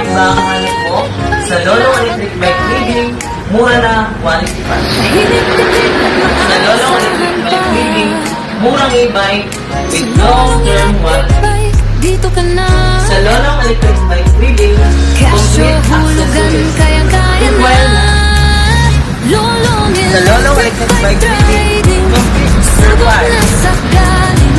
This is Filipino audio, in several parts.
bike ba ang hanap mo? Sa Lolong Electric Bike Reading, mura na, quality pa. Sa Lolong Electric Bike Reading, murang e-bike with long-term warranty. Dito ka na. Sa Lolong Electric Bike Reading, Kasyo complete hulugan, accessories. kaya-kaya na. Require na. Lolong Sa Lolong Electric Bike Reading, complete Subok required. na sa galing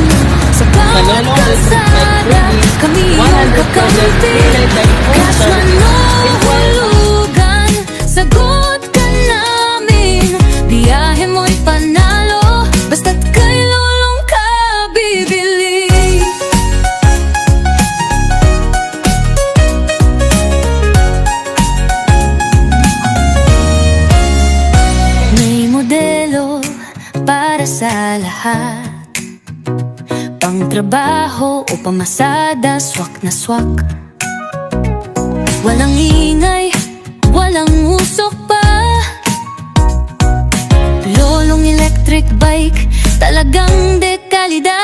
sa Sa bawat Lolong Electric Bike kalsada. Reading, Kami yung 100% kakampi. relay like home Cash man service. o Required na. hulugan, sagot ka namin. Biyahe mo'y panalo, basta't kay Lolong ka bibili. May modelo para sa lahat, pang trabaho o pamasada, swak na swak. Walang ingay, walang usok pa. Lolong Electric Bike, talagang dekalidad.